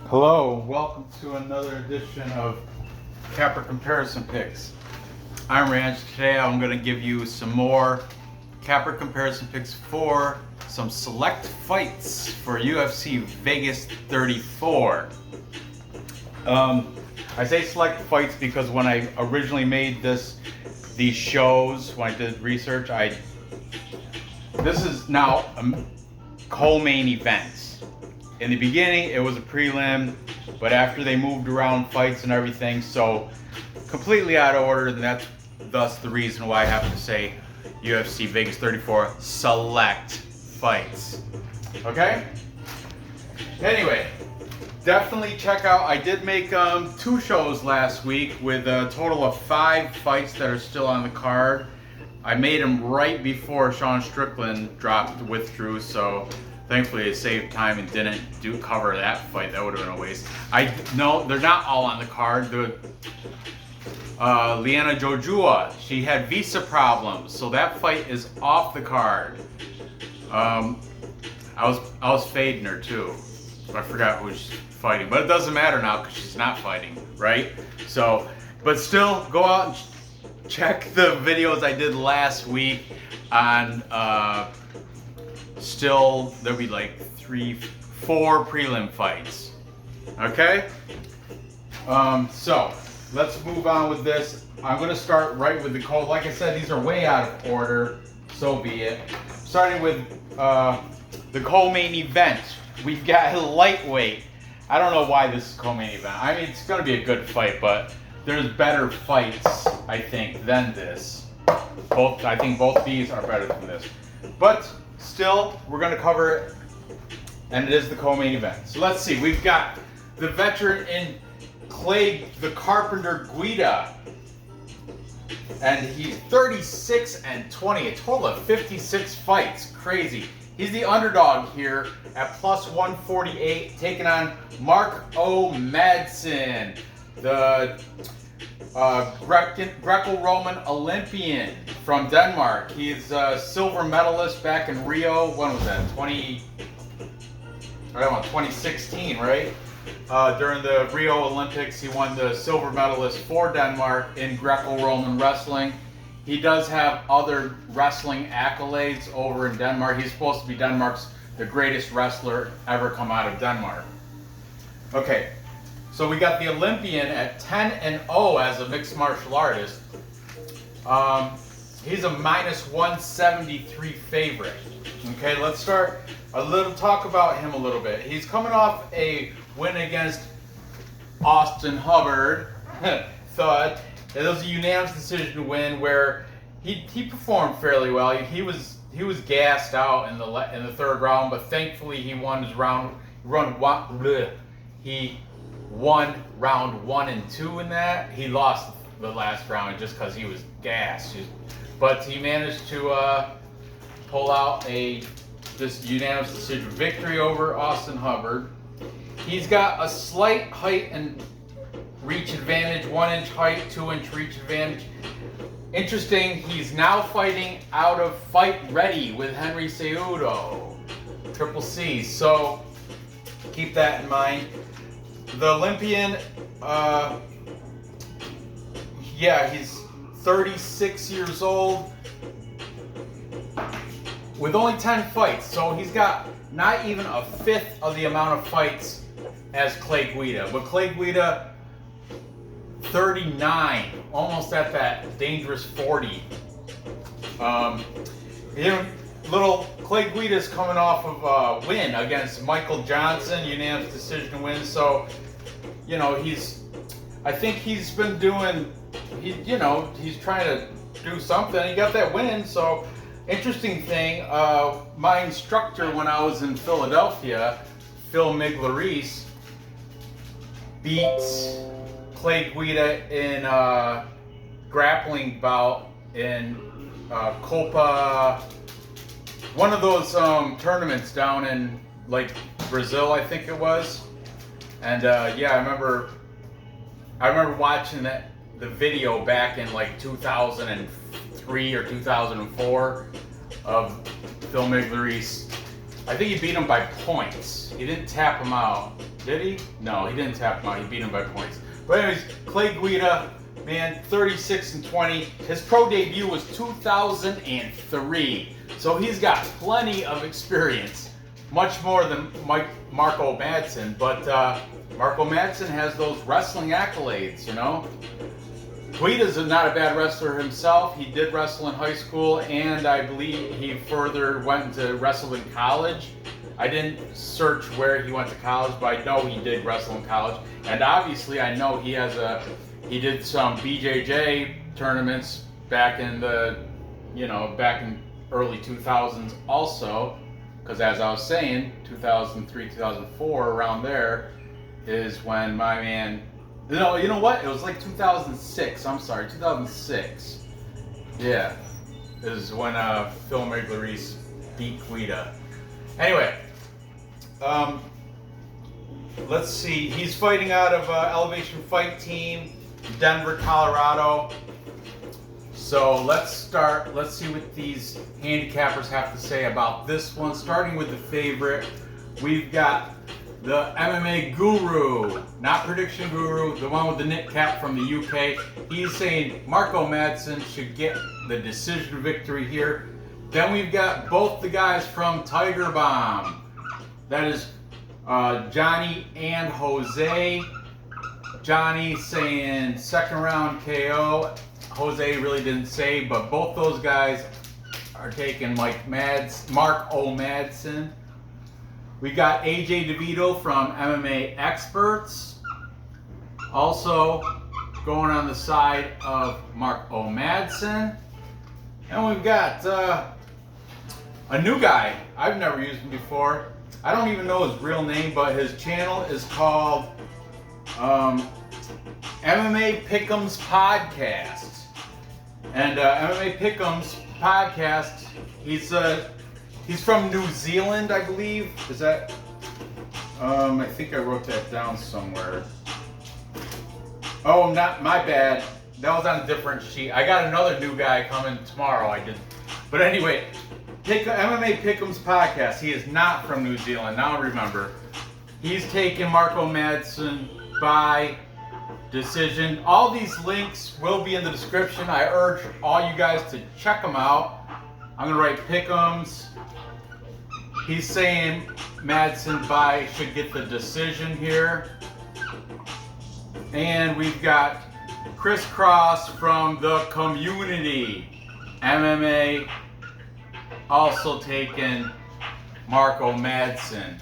Hello, welcome to another edition of Capper Comparison Picks. I'm Ranch. Today I'm going to give you some more Capper Comparison Picks for some select fights for UFC Vegas 34. I say select fights because when I originally made these shows, when I did research, this is now a co-main event. In the beginning, it was a prelim, but after they moved around fights and everything, so completely out of order, and that's thus the reason why I have to say UFC Vegas 34 select fights. Okay? Anyway, definitely check out, I did make 2 shows last week with a total of 5 fights that are still on the card. I made them right before Sean Strickland withdrew, so thankfully, it saved time and didn't cover that fight. That would have been a waste. No, they're not all on the card. Liana Jojua, she had visa problems, so that fight is off the card. I was fading her too. I forgot who she's fighting, but it doesn't matter now because she's not fighting, right? So, but still, go out and check the videos I did last week on. Still, there'll be like 4 prelim fights. Okay? So, let's move on with this. I'm going to start right with the code. Like I said, these are way out of order. So be it. Starting with the co-main event. We've got lightweight. I don't know why this is co-main event. I mean, it's going to be a good fight, but there's better fights, I think, than this. I think both these are better than this. But still, we're going to cover it, and it is the co-main event. So let's see. We've got the veteran in Clay the Carpenter Guida, and he's 36-20, a total of 56 fights. Crazy. He's the underdog here at plus 148, taking on Mark O. Madsen, the Greco-Roman Olympian from Denmark. He's a silver medalist back in Rio. When was that? 2016, right? During the Rio Olympics, he won the silver medalist for Denmark in Greco-Roman wrestling. He does have other wrestling accolades over in Denmark. He's supposed to be the greatest wrestler ever come out of Denmark. Okay. So we got the Olympian at 10-0 as a mixed martial artist. He's a minus 173 favorite. Okay, let's talk about him a little bit. He's coming off a win against Austin Hubbard. Thought it was a unanimous decision win where he performed fairly well. He was gassed out in the 3rd round, but thankfully he won his round. He won round 1 and 2 in that. He lost the last round just because he was gassed. But he managed to pull out this unanimous decision victory over Austin Hubbard. He's got a slight height and reach advantage, 1-inch height, 2-inch reach advantage. Interesting, he's now fighting out of Fight Ready with Henry Cejudo, Triple C. So keep that in mind. The Olympian, he's 36 years old with only 10 fights. So he's got not even a fifth of the amount of fights as Clay Guida. But Clay Guida, 39, almost at that dangerous 40. Little Clay Guida's coming off of a win against Michael Johnson, unanimous decision win. So, I think he's been doing, he's trying to do something. He got that win. So, interesting thing, my instructor when I was in Philadelphia, Phil Miglaris, beat Clay Guida in a grappling bout in Copa. One of those tournaments down in Brazil, I think it was, and I remember watching the video back in 2003 or 2004 of Phil Miglaris. I think he beat him by points. He didn't tap him out. Did he? No, he didn't tap him out. He beat him by points. But anyways, Clay Guida, man, 36-20. His pro debut was 2003. So he's got plenty of experience. Much more than Marco Madsen. But Marco Madsen has those wrestling accolades, you know. Guida's not a bad wrestler himself. He did wrestle in high school, and I believe he further went to wrestle in college. I didn't search where he went to college, but I know he did wrestle in college. And obviously, I know he did some BJJ tournaments back in the, back in early 2000s also. Because as I was saying, 2003, 2004, around there is when my man. No, you know what? It was like 2006. I'm sorry, 2006. Yeah, is when Phil Maglarice beat Guida. Anyway, let's see. He's fighting out of Elevation Fight Team, Denver, Colorado. So let's start. Let's see what these handicappers have to say about this one. Starting with the favorite, we've got the MMA guru, not prediction guru, the one with the knit cap from the UK. He's saying Marco Madsen should get the decision victory here. Then we've got both the guys from Tiger Bomb. That is Johnny and Jose. Johnny saying second round KO. Jose really didn't say, but both those guys are taking Mark O. Madsen. We got AJ DeVito from MMA Experts, also going on the side of Mark O. Madsen. And we've got a new guy. I've never used him before. I don't even know his real name, but his channel is called MMA Pick'ems Podcast. And MMA Pick'ems Podcast, he's from New Zealand, I believe. Is that? I think I wrote that down somewhere. Oh, not my bad. That was on a different sheet. I got another new guy coming tomorrow. I did, but anyway, MMA Pick'ems Podcast. He is not from New Zealand. Now I remember. He's taking Marco Madsen by decision. All these links will be in the description. I urge all you guys to check them out. I'm gonna write Pick'ems. He's saying Madsen should get the decision here. And we've got Chris Cross from the Community MMA also taking Marco Madsen,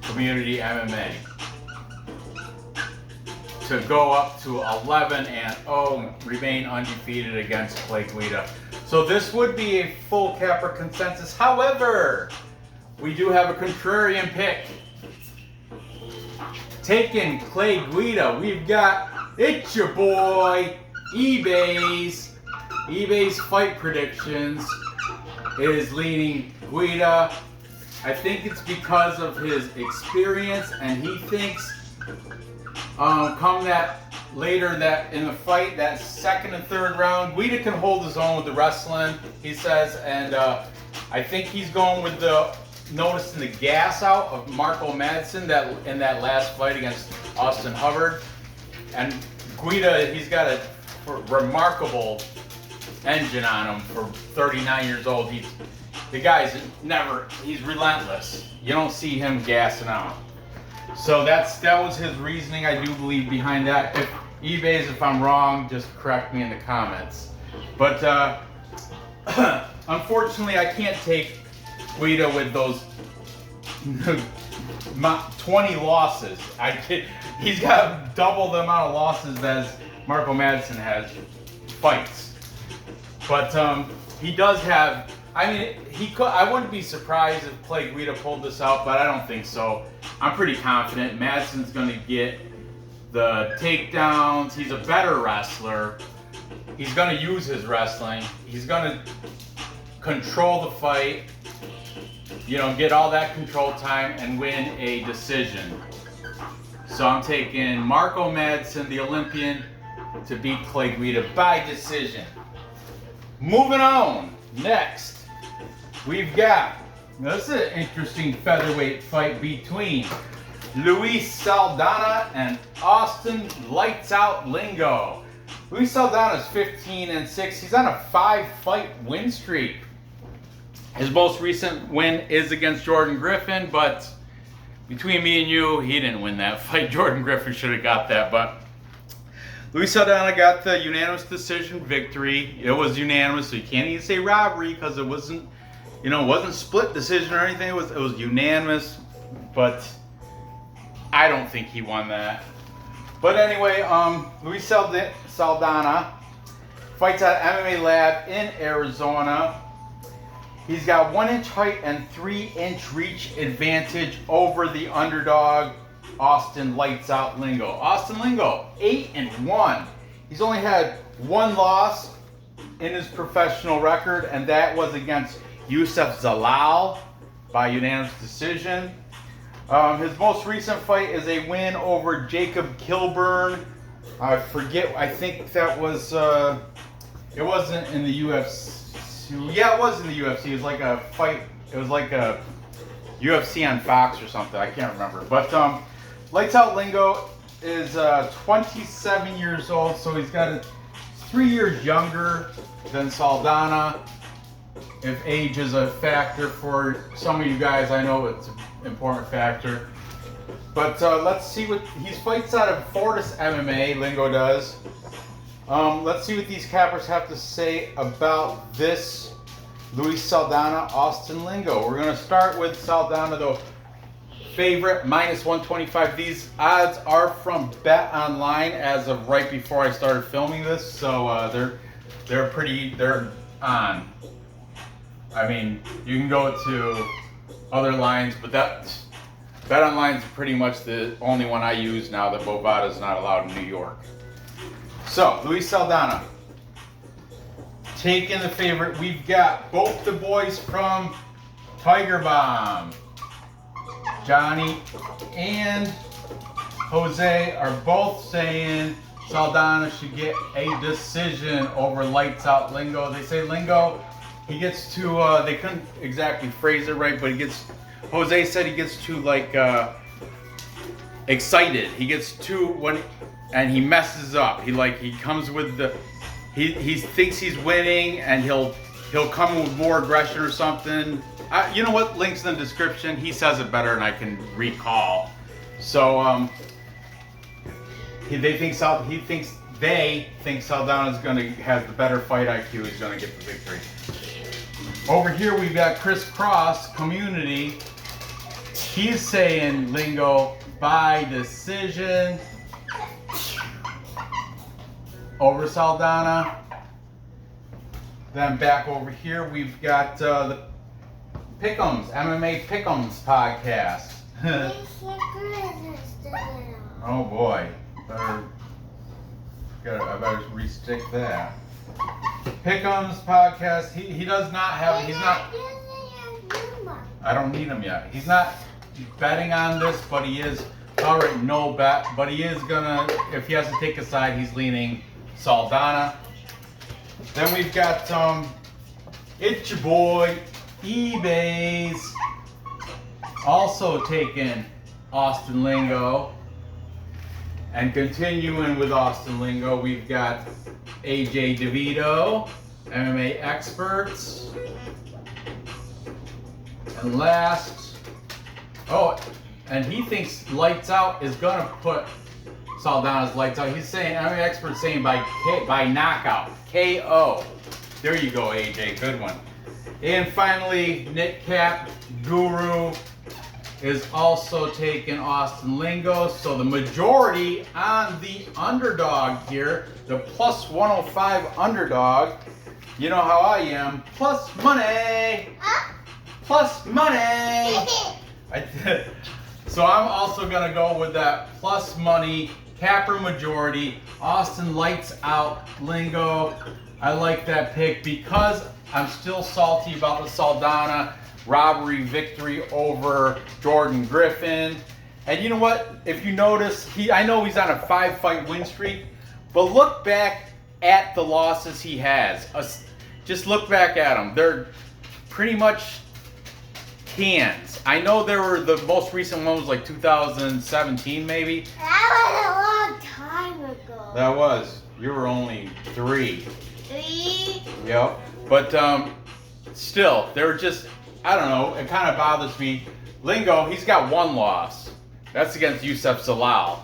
Community MMA, to go up to 11-0, remain undefeated against Clay Guida. So this would be a full capper consensus. However, we do have a contrarian pick. Taking Clay Guida, we've got, it's your boy, eBay's fight predictions is leaning Guida. I think it's because of his experience, and he thinks come that later that in the fight, that second and third round, Guida can hold his own with the wrestling, he says, and I think he's going with noticing the gas out of Marco Madsen in that last fight against Austin Hubbard. And Guida, he's got a remarkable engine on him for 39 years old. He's relentless. You don't see him gassing out. So that was his reasoning, I do believe, behind that. If I'm wrong, just correct me in the comments. But unfortunately, I can't take Guida with those 20 losses. He's got double the amount of losses as Marco Madsen has fights. But he does have. I mean, I wouldn't be surprised if Clay Guida pulled this out, but I don't think so. I'm pretty confident Madsen's going to get the takedowns. He's a better wrestler. He's going to use his wrestling. He's going to control the fight, get all that control time and win a decision. So I'm taking Marco Madsen, the Olympian, to beat Clay Guida by decision. Moving on, next, we've got, this is an interesting featherweight fight between Luis Saldana and Austin Lights Out Lingo. Luis Saldana is 15-6. He's on a 5-fight win streak. His most recent win is against Jordan Griffin, but between me and you, he didn't win that fight. Jordan Griffin should have got that, but Luis Saldana got the unanimous decision victory. It was unanimous, so you can't even say robbery because it wasn't, it wasn't split decision or anything. It was unanimous, but I don't think he won that. But anyway, Luis Saldana fights at MMA Lab in Arizona. He's got 1-inch height and 3-inch reach advantage over the underdog, Austin Lights Out Lingo. Austin Lingo, 8-1. He's only had one loss in his professional record, and that was against Youssef Zalal by unanimous decision. His most recent fight is a win over Jacob Kilburn. I forget, I think that was, it wasn't in the UFC. Yeah, it was in the UFC. It was like a fight, it was like a UFC on Fox or something. I can't remember. But Lights Out Lingo is 27 years old, so he's got 3 years younger than Saldana. If age is a factor for some of you guys, I know it's an important factor. But let's see what he fights out of Fortis MMA. Lingo does. Let's see what these cappers have to say about this Luis Saldana Austin Lingo. We're going to start with Saldana, the favorite, -125. These odds are from Bet Online as of right before I started filming this, so they're on. I mean, you can go to other lines, but Bet Online is pretty much the only one I use now that Bovada is not allowed in New York. So, Luis Saldana, taking the favorite. We've got both the boys from Tiger Bomb. Johnny and Jose are both saying Saldana should get a decision over Lights Out Lingo. They say Lingo, he gets to, they couldn't exactly phrase it right, but Jose said he gets too, excited. He gets too, and he messes up. He comes with he thinks he's winning, and he'll come with more aggression or something. You know what? Link's in the description. He says it better than I can recall. So they think Saldana's has the better fight IQ. He's gonna get the victory. Over here we've got Chris Cross Community. He's saying Lingo by decision over Saldana. Then back over here we've got the Pick'ems, MMA Pick'ems podcast. Oh boy, I better restick that. Pick'ems podcast. He does not have. He's not. I don't need him yet. He's not betting on this, but he is. All right, no bet, but he is gonna. If he has to take a side, he's leaning Saldana. Then we've got it's your boy eBay's also taking Austin Lingo. And continuing with Austin Lingo, we've got AJ DeVito, MMA Experts. And last, and he thinks Lights Out is gonna put Saldana's Lights Out. He's saying, MMA Experts saying by knockout, KO. There you go, AJ, good one. And finally, Nick Cap Guru is also taking Austin Lingo. So the majority on the underdog here, the plus 105 underdog. You know how I am, plus money. Plus money. So I'm also gonna go with that plus money, capper majority, Austin Lights Out Lingo. I like that pick because I'm still salty about the Saldana robbery victory over Jordan Griffin. And you know what? If you notice, I know he's on a 5-fight win streak, but look back at the losses he has. Just look back at them. They're pretty much can't. I know there were, the most recent one was like 2017 maybe. That was a long time ago. That was. You were only 3. 3? Yep. But still, they were just, I don't know, it kind of bothers me. Lingo, he's got 1 loss. That's against Yusuf Zalal.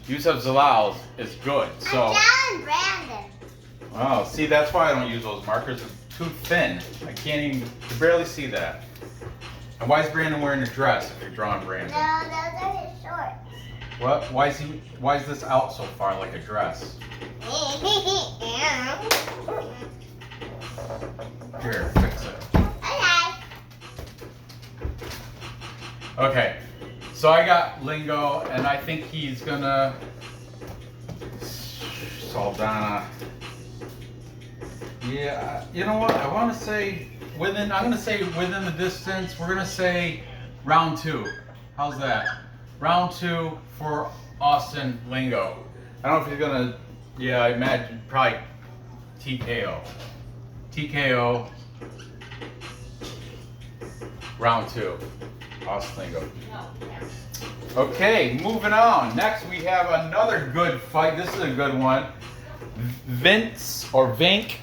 Yusuf Zalal is good, so. I'm telling Brandon. Oh, see, that's why I don't use those markers. They're too thin. I can't even, I barely see that. And why is Brandon wearing a dress if you're drawing Brandon? No, those are his shorts. What? Why is this out so far like a dress? Here, fix it. Okay. Okay, so I got Lingo, and I think he's gonna Saldana. Yeah, you know what? I want to say within. I'm gonna say within the distance. We're gonna say round 2. How's that? Round 2 for Austin Lingo. I don't know if he's gonna. Yeah, I imagine probably TKO. TKO. Round 2. Austin Lingo. Okay, moving on. Next we have another good fight. This is a good one. Vinc or Vinc.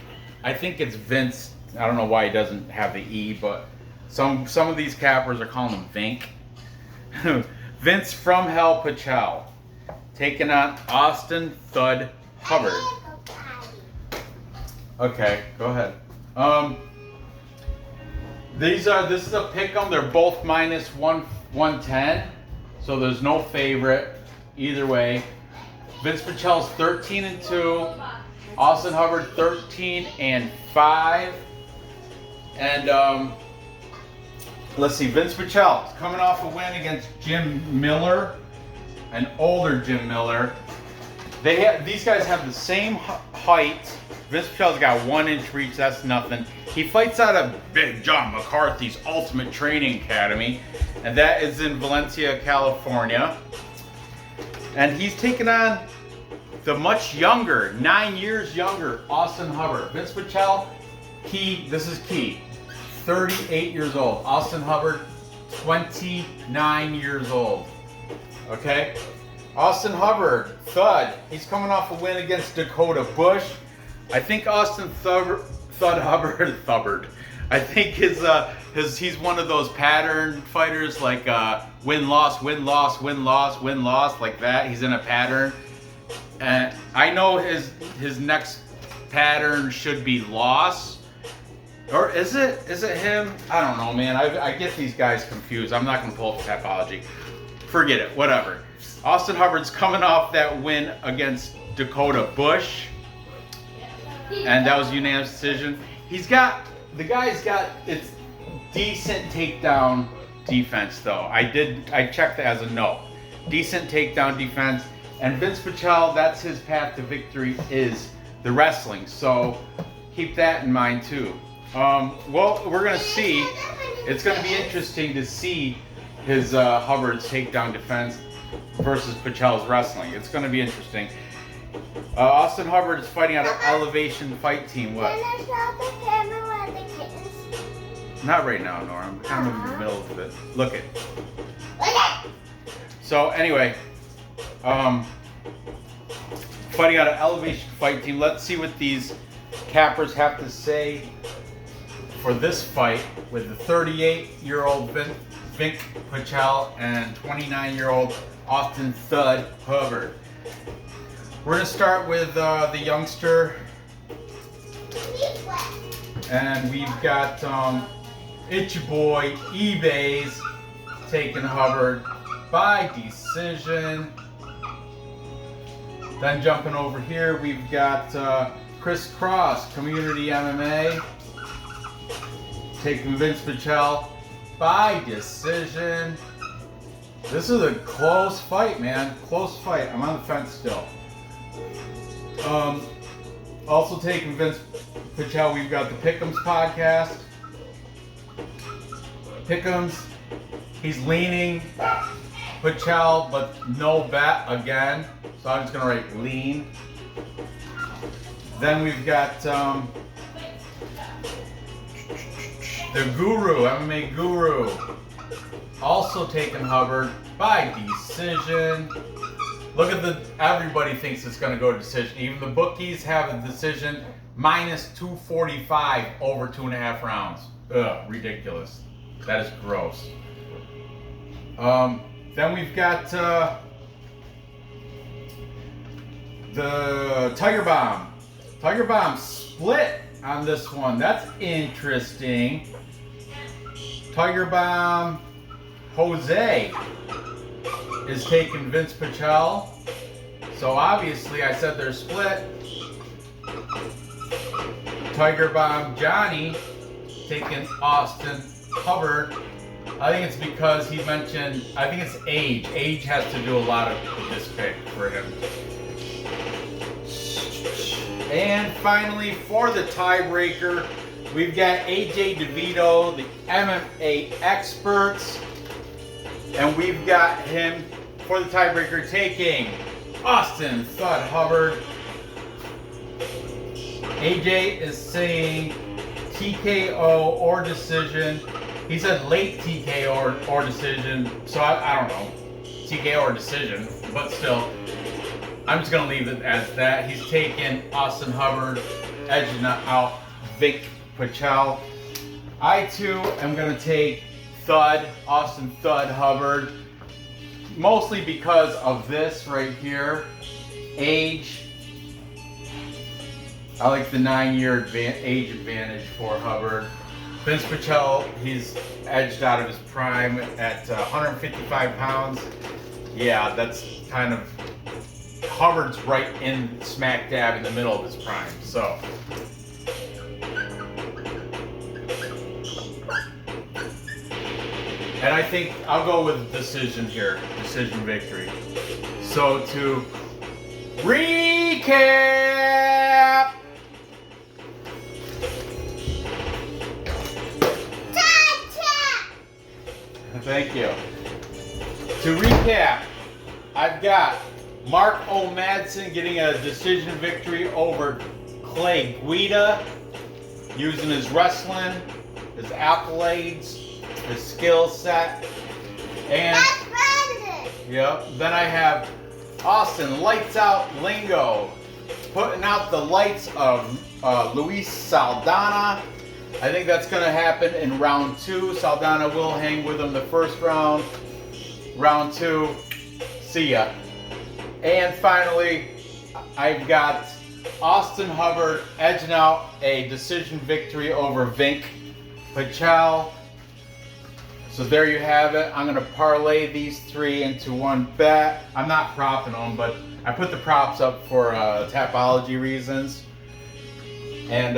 I think it's Vince. I don't know why he doesn't have the E, but some of these cappers are calling him Vinc. Vince from Hell Pichel taking on Austin Thud Hubbard. Okay, go ahead. This is a pick'em. They're both minus 110, so there's no favorite either way. Vince Pichel's 13-2, Austin Hubbard 13-5, and let's see. Vince Pichel is coming off a win against Jim Miller, an older Jim Miller. These guys have the same height. Vince Pichel's got 1 inch reach. That's nothing. He fights out of Big John McCarthy's Ultimate Training Academy, and that is in Valencia, California. And he's taking on the much younger, 9 years younger, Austin Hubbard. Vince Pichel, this is key, 38 years old. Austin Hubbard, 29 years old. Okay? Austin Hubbard, Thud, he's coming off a win against Dakota Bush. I think Austin Thud Hubbard. I think he's one of those pattern fighters, like win-loss, win-loss, win-loss, win-loss, like that. He's in a pattern. And I know his next pattern should be loss. Or is it him? I don't know, man. I get these guys confused. I'm not going to pull up the Tapology. Forget it. Whatever. Austin Hubbard's coming off that win against Dakota Bush. And that was a unanimous decision. The guy's got it's decent takedown defense though. I checked that as a no. Decent takedown defense. And Vince Pichel, that's his path to victory is the wrestling. So keep that in mind too. Well, we're gonna see. It's gonna be interesting to see his Hubbard's takedown defense versus Pichel's wrestling. It's gonna be interesting. Austin Hubbard is fighting out of Elevation Fight Team. What? Can I show the camera with the kittens? Not right now, Nora. I'm kind of in the middle of it. Look it. Okay. So anyway, fighting out of Elevation Fight Team. Let's see what these cappers have to say for this fight with the 38-year-old Vinc Pichel and 29-year-old Austin Thud Hubbard. We're going to start with the youngster, and we've got Itchy Boy eBay's taking Hubbard by decision. Then jumping over here, we've got Chris Cross, Community MMA, taking Vince Pichel by decision. This is a close fight, man. Close fight. I'm on the fence still. Also taking Vince Pichel, we've got the Pick'ems podcast. Pick'ems, he's leaning Pichel, but no bet again. So I'm just gonna write lean. Then we've got the Guru, MMA Guru. also taking Hubbard by decision. Look at everybody thinks it's going to go to decision. Even the bookies have a decision minus 245 over 2.5 rounds. Ugh, ridiculous. That is gross. Then we've got the Tiger Bomb. Tiger Bomb split on this one. That's interesting. Tiger Bomb Jose is taking Vinc Pichel. So obviously I said they're split. Tiger Bomb Johnny taking Austin Hubbard. I think it's because he mentioned, I think it's age. Age has to do a lot of this pick for him. And finally, for the tiebreaker, we've got AJ DeVito, the MMA experts. And we've got him for the tiebreaker taking Austin Thud Hubbard. AJ is saying TKO or decision. He said late TKO or decision, so I don't know. TKO or decision, but still, I'm just going to leave it as that. He's taking Austin Hubbard, edging out Vinc Pichel. I too am going to take Austin Thud Hubbard, mostly because of this right here, age. I like the 9-year age advantage for Hubbard. Vinc Pichel, he's edged out of his prime at 155 pounds. Yeah, that's kind of, Hubbard's right in smack dab in the middle of his prime, so. And I think I'll go with decision here, decision victory. So to recap. Thank you. To recap, I've got Mark O. Madsen getting a decision victory over Clay Guida, using his wrestling, his accolades, his skill set, and yep. Then I have Austin Lights Out Lingo putting out the lights of Luis Saldana. I think that's going to happen in round 2. Saldana will hang with him the first round. Round 2, see ya. And finally, I've got Austin Hubbard edging out a decision victory over Vinc Pichel. So there you have it. I'm going to parlay these 3 into one bet. I'm not propping them, but I put the props up for Tapology reasons. And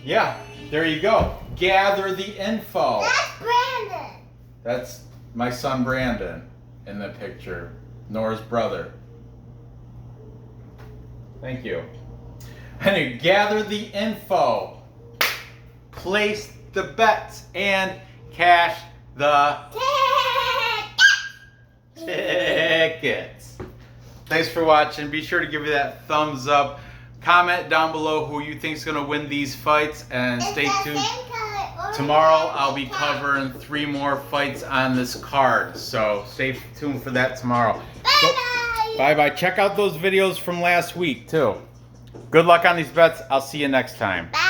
yeah. There you go. Gather the info. That's Brandon. That's my son Brandon in the picture. Nora's brother. Thank you. And gather the info. Place the bets and cash the tickets. Thanks for watching. Be sure to give me that thumbs up. Comment down below who you think is going to win these fights, and stay tuned. Tomorrow I'll be covering 3 more fights on this card, so stay tuned for that tomorrow. Bye-bye. Bye-bye. Check out those videos from last week too. Good luck on these bets. I'll see you next time. Bye.